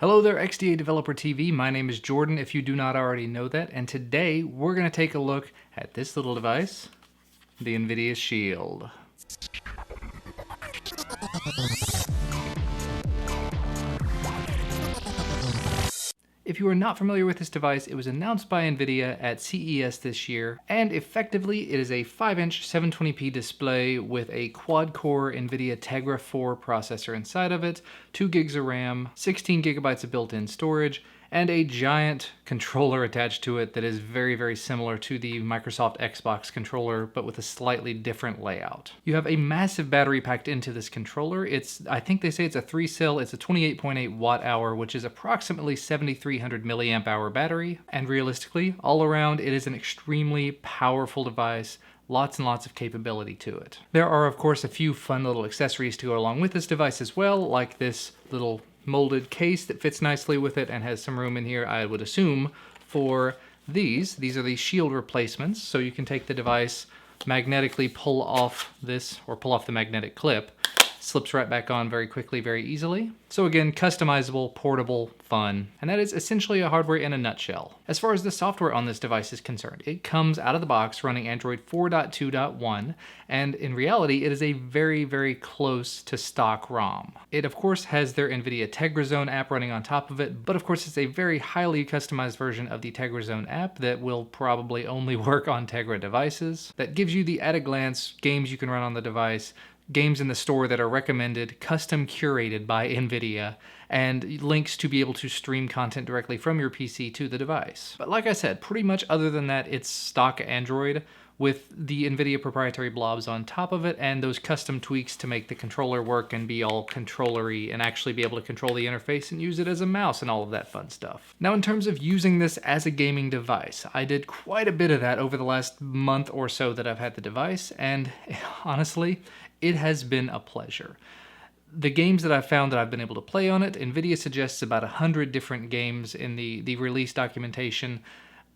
Hello there, XDA Developer TV. My name is Jordan, if you do not already know that, and today we're going to take a look at this little device, the Nvidia Shield. If you are not familiar with this device, it was announced by Nvidia at CES this year, and effectively it is a 5-inch 720p display with a quad-core Nvidia Tegra 4 processor inside of it, 2 gigs of RAM, 16 gigabytes of built-in storage, and a giant controller attached to it that is very, very similar to the Microsoft Xbox controller, but with a slightly different layout. You have a massive battery packed into this controller. I think they say it's a 3-cell, it's a 28.8 watt hour, which is approximately 7,300 milliamp hour battery. And realistically, all around, it is an extremely powerful device. Lots and lots of capability to it. There are, of course, a few fun little accessories to go along with this device as well, like this little molded case that fits nicely with it and has some room in here, I would assume, for these. These are the shield replacements, so you can take the device, magnetically pull off this, or pull off the magnetic clip. Slips right back on very quickly, very easily. So again, customizable, portable, fun, and that is essentially a hardware in a nutshell. As far as the software on this device is concerned, it comes out of the box running Android 4.2.1, and in reality, it is a very, very close to stock ROM. It of course has their Nvidia Tegra Zone app running on top of it, but of course it's a very highly customized version of the Tegra Zone app that will probably only work on Tegra devices. That gives you the at-a-glance games you can run on the device, games in the store that are recommended, custom curated by Nvidia, and links to be able to stream content directly from your PC to the device. But like I said, pretty much other than that, it's stock Android with the Nvidia proprietary blobs on top of it and those custom tweaks to make the controller work and be all controllery and actually be able to control the interface and use it as a mouse and all of that fun stuff. Now, in terms of using this as a gaming device, I did quite a bit of that over the last month or so that I've had the device, and honestly, it has been a pleasure. The games that I've found that I've been able to play on it, Nvidia suggests about 100 different games in the release documentation.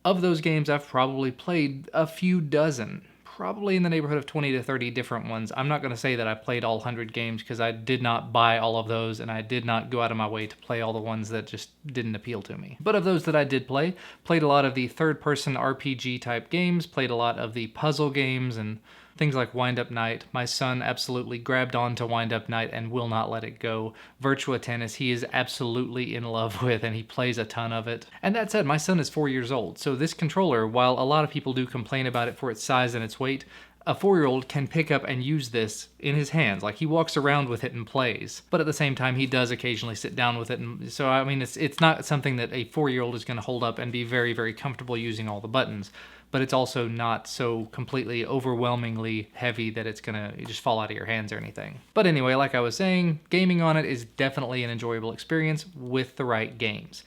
Of those games, I've probably played a few dozen, probably in the neighborhood of 20 to 30 different ones. I'm not going to say that I played all 100 games because I did not buy all of those and I did not go out of my way to play all the ones that just didn't appeal to me. But of those that I did play, played a lot of the third-person RPG type games, played a lot of the puzzle games and things like Wind Up Night. My son absolutely grabbed on to Wind Up Night and will not let it go. Virtua Tennis, he is absolutely in love with, and he plays a ton of it. And that said, my son is 4 years old, so this controller, while a lot of people do complain about it for its size and its weight, a 4-year-old can pick up and use this in his hands. Like, he walks around with it and plays. But at the same time, he does occasionally sit down with it. And so, I mean, it's not something that a 4-year-old is going to hold up and be very, very comfortable using all the buttons. But it's also not so completely overwhelmingly heavy that it's going to just fall out of your hands or anything. But anyway, like I was saying, gaming on it is definitely an enjoyable experience with the right games.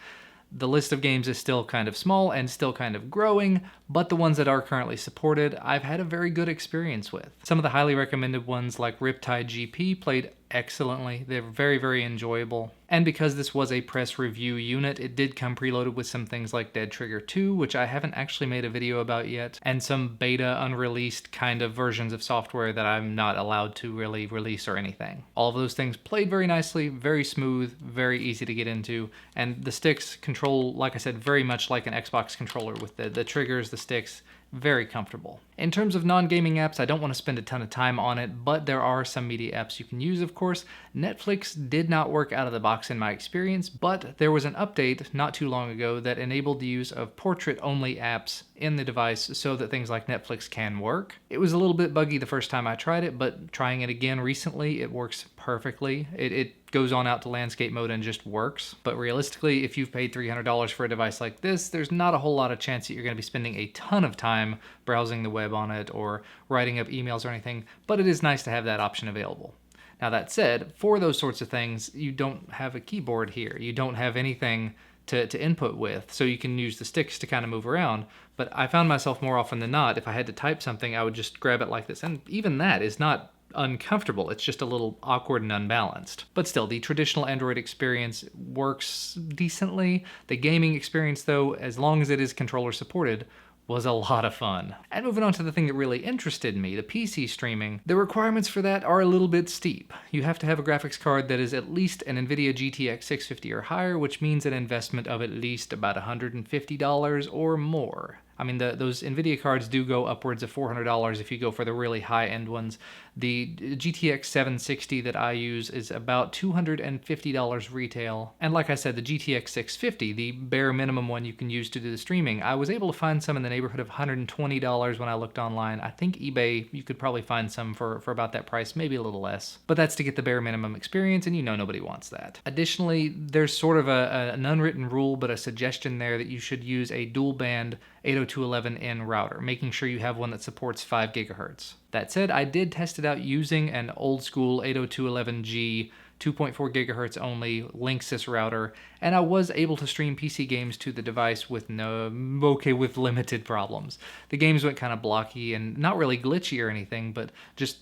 The list of games is still kind of small and still kind of growing, but the ones that are currently supported, I've had a very good experience with. Some of the highly recommended ones like Riptide GP played excellently. They're very, very enjoyable. And because this was a press review unit, it did come preloaded with some things like Dead Trigger 2, which I haven't actually made a video about yet, and some beta unreleased kind of versions of software that I'm not allowed to really release or anything. All of those things played very nicely, very smooth, very easy to get into, and the sticks control, like I said, very much like an Xbox controller with the triggers, the sticks. Very comfortable. In terms of non-gaming apps, I don't want to spend a ton of time on it, but there are some media apps you can use, of course. Netflix did not work out of the box in my experience, but there was an update not too long ago that enabled the use of portrait-only apps in the device so that things like Netflix can work. It was a little bit buggy the first time I tried it, but trying it again recently, it works perfectly. It goes on out to landscape mode and just works. But realistically, if you've paid $300 for a device like this, there's not a whole lot of chance that you're going to be spending a ton of time browsing the web on it or writing up emails or anything, but it is nice to have that option available. Now that said, for those sorts of things, you don't have a keyboard here. You don't have anything to input with, so you can use the sticks to kind of move around. But I found myself more often than not, if I had to type something, I would just grab it like this, and even that is not uncomfortable. It's just a little awkward and unbalanced. But still, the traditional Android experience works decently. The gaming experience, though, as long as it is controller supported, was a lot of fun. And moving on to the thing that really interested me, the PC streaming, the requirements for that are a little bit steep. You have to have a graphics card that is at least an Nvidia GTX 650 or higher, which means an investment of at least about $150 or more. I mean, those Nvidia cards do go upwards of $400 if you go for the really high-end ones. The GTX 760 that I use is about $250 retail. And like I said, the GTX 650, the bare minimum one you can use to do the streaming, I was able to find some in the neighborhood of $120 when I looked online. I think eBay, you could probably find some for about that price, maybe a little less. But that's to get the bare minimum experience, and you know nobody wants that. Additionally, there's sort of an unwritten rule, but a suggestion there that you should use a dual band 802.11n router, making sure you have one that supports 5 gigahertz. That said, I did test it out using an old school 802.11g 2.4 gigahertz only Linksys router, and I was able to stream PC games to the device with with limited problems. The games went kind of blocky and not really glitchy or anything, but just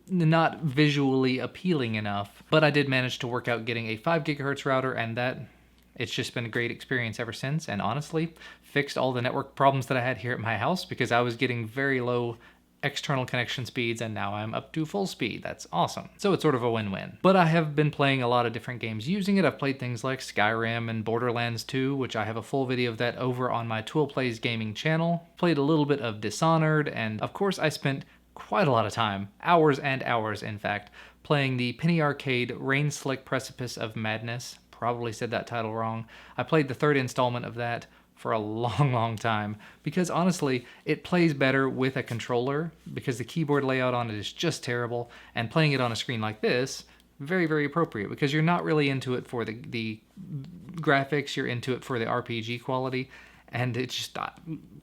not visually appealing enough. But I did manage to work out getting a 5 gigahertz router, and it's just been a great experience ever since, and honestly, fixed all the network problems that I had here at my house because I was getting very low external connection speeds, and now I'm up to full speed. That's awesome. So it's sort of a win-win. But I have been playing a lot of different games using it. I've played things like Skyrim and Borderlands 2, which I have a full video of that over on my Tool Plays gaming channel. Played a little bit of Dishonored, and of course I spent quite a lot of time, hours and hours in fact, playing the Penny Arcade Rain Slick Precipice of Madness. Probably said that title wrong. I played the third installment of that for a long time because honestly it plays better with a controller because the keyboard layout on it is just terrible, and playing it on a screen like this, very appropriate because you're not really into it for the graphics, you're into it for the RPG quality, and it's just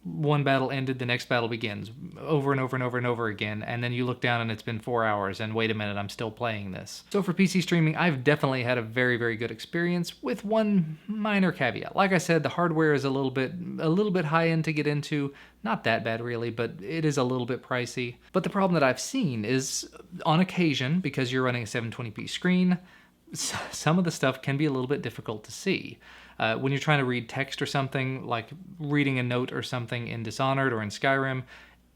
one battle ended, the next battle begins over and over again, and then you look down and it's been 4 hours and wait a minute, I'm still playing this. So for PC streaming, I've definitely had a very good experience with one minor caveat. Like I said, the hardware is a little bit high end to get into. Not that bad really, but it is a little bit pricey. But the problem that I've seen is on occasion, because you're running a 720p screen, some of the stuff can be a little bit difficult to see. When you're trying to read text or something, like reading a note or something in Dishonored or in Skyrim,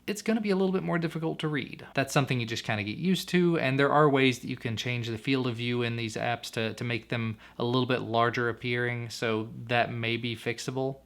it's going to be a little bit more difficult to read. That's something you just kind of get used to, and there are ways that you can change the field of view in these apps to make them a little bit larger appearing, so that may be fixable.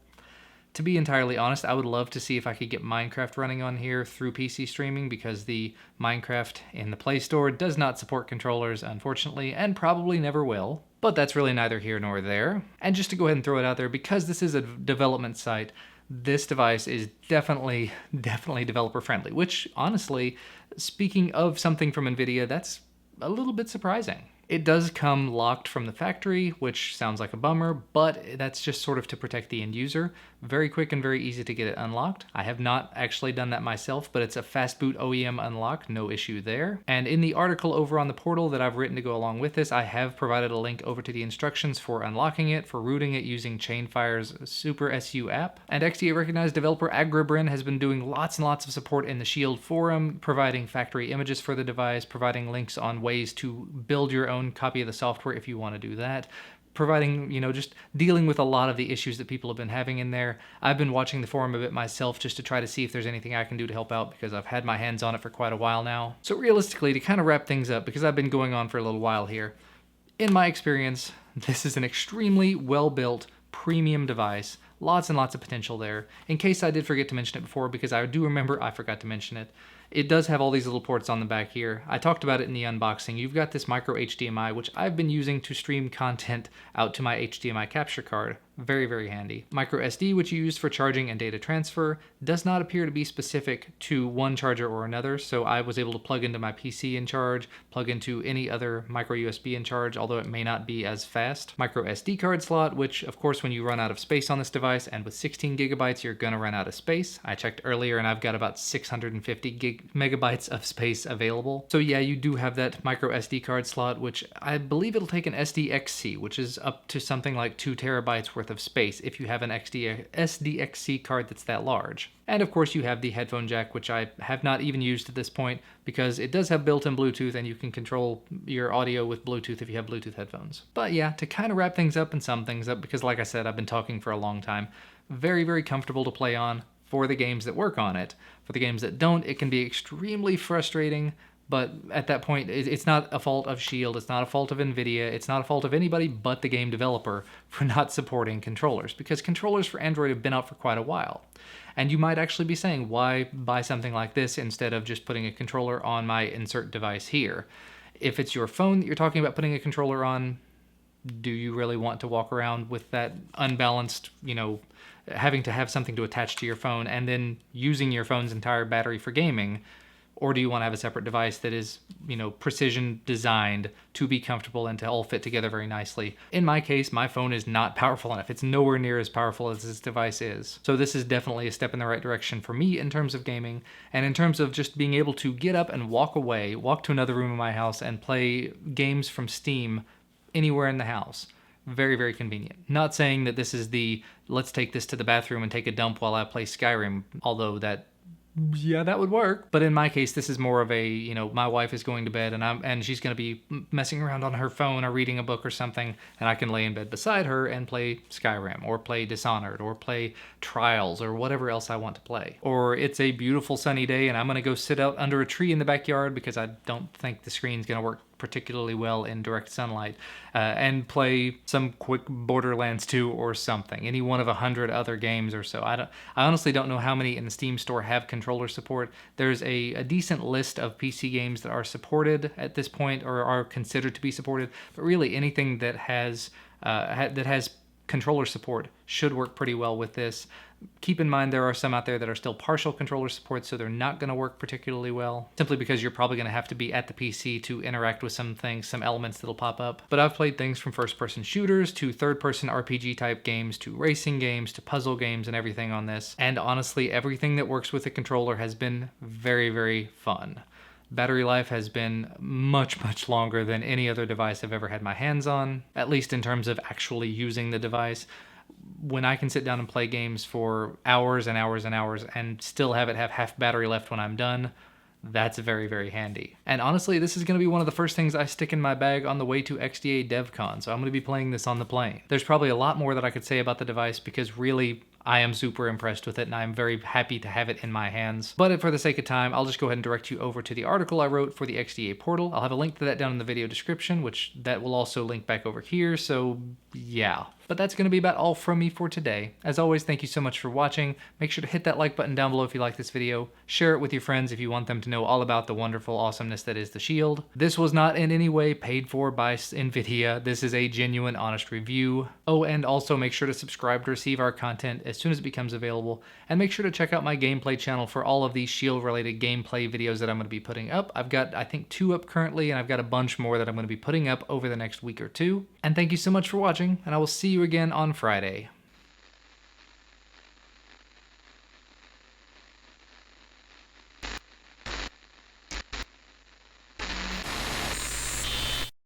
To be entirely honest, I would love to see if I could get Minecraft running on here through PC streaming, because the Minecraft in the Play Store does not support controllers, unfortunately, and probably never will. But that's really neither here nor there. And just to go ahead and throw it out there, because this is a development site, this device is definitely developer friendly, which honestly, speaking of something from Nvidia, that's a little bit surprising. It does come locked from the factory, which sounds like a bummer, but that's just sort of to protect the end user. Very quick and very easy to get it unlocked. I have not actually done that myself, but it's a fast boot OEM unlock, no issue there. And in the article over on the portal that I've written to go along with this, I have provided a link over to the instructions for unlocking it, for rooting it using Chainfire's Super SU app. And XDA recognized developer Agribrin has been doing lots and lots of support in the Shield forum, providing factory images for the device, providing links on ways to build your own copy of the software if you want to do that, providing, just dealing with a lot of the issues that people have been having in there. I've been watching the forum a bit myself just to try to see if there's anything I can do to help out, because I've had my hands on it for quite a while now. So realistically, to kind of wrap things up, because I've been going on for a little while here, in my experience, this is an extremely well-built premium device. Lots and lots of potential there. In case I did forget to mention it before, because I do remember I forgot to mention it, it does have all these little ports on the back here. I talked about it in the unboxing. You've got this micro HDMI, which I've been using to stream content out to my HDMI capture card. Very handy. Micro SD, which you use for charging and data transfer, does not appear to be specific to one charger or another, so I was able to plug into my PC in charge, plug into any other micro USB in charge, although it may not be as fast. Micro SD card slot, which of course when you run out of space on this device, and with 16 gigabytes you're gonna run out of space. I checked earlier and I've got about 650 megabytes of space available. So yeah, you do have that micro SD card slot, which I believe it'll take an SDXC, which is up to something like 2 terabytes worth of space if you have an SDXC card that's that large. And of course you have the headphone jack, which I have not even used at this point because it does have built-in Bluetooth and you can control your audio with Bluetooth if you have Bluetooth headphones. But yeah, to kind of wrap things up and sum things up, because like I said, I've been talking for a long time, very comfortable to play on, for the games that work on it. For the games that don't, it can be extremely frustrating, but at that point, it's not a fault of Shield, it's not a fault of Nvidia, it's not a fault of anybody but the game developer for not supporting controllers, because controllers for Android have been out for quite a while. And you might actually be saying, why buy something like this instead of just putting a controller on my insert device here? If it's your phone that you're talking about putting a controller on, do you really want to walk around with that unbalanced, having to have something to attach to your phone and then using your phone's entire battery for gaming? Or do you want to have a separate device that is, precision designed to be comfortable and to all fit together very nicely? In my case, my phone is not powerful enough. It's nowhere near as powerful as this device is. So this is definitely a step in the right direction for me in terms of gaming, and in terms of just being able to get up and walk away, walk to another room in my house and play games from Steam anywhere in the house. Very, very convenient. Not saying that this is let's take this to the bathroom and take a dump while I play Skyrim, although that would work. But in my case, this is more of a, my wife is going to bed and she's going to be messing around on her phone or reading a book or something, and I can lay in bed beside her and play Skyrim or play Dishonored or play Trials or whatever else I want to play. Or it's a beautiful sunny day and I'm going to go sit out under a tree in the backyard because I don't think the screen's going to work particularly well in direct sunlight, and play some quick Borderlands 2 or something. Any one of 100 other games or so. I honestly don't know how many in the Steam store have controller support. There's a decent list of PC games that are supported at this point or are considered to be supported, but really anything that has controller support should work pretty well with this. Keep in mind there are some out there that are still partial controller support, so they're not going to work particularly well, simply because you're probably going to have to be at the PC to interact with some things, some elements that'll pop up. But I've played things from first-person shooters to third-person RPG-type games to racing games to puzzle games and everything on this, and honestly, everything that works with a controller has been very, very fun. Battery life has been much, much longer than any other device I've ever had my hands on, at least in terms of actually using the device. When I can sit down and play games for hours and hours and hours and still have it have half battery left when I'm done, that's very, very handy. And honestly, this is going to be one of the first things I stick in my bag on the way to XDA DevCon, so I'm going to be playing this on the plane. There's probably a lot more that I could say about the device because really, I am super impressed with it and I'm very happy to have it in my hands. But for the sake of time, I'll just go ahead and direct you over to the article I wrote for the XDA portal. I'll have a link to that down in the video description, which that will also link back over here, so yeah. But that's going to be about all from me for today. As always, thank you so much for watching. Make sure to hit that like button down below if you like this video. Share it with your friends if you want them to know all about the wonderful awesomeness that is the Shield. This was not in any way paid for by Nvidia. This is a genuine, honest review. Oh, and also make sure to subscribe to receive our content as soon as it becomes available. And make sure to check out my gameplay channel for all of these Shield-related gameplay videos that I'm going to be putting up. I've got, I think, 2 up currently, and I've got a bunch more that I'm going to be putting up over the next week or 2. And thank you so much for watching, and I will see you again on Friday.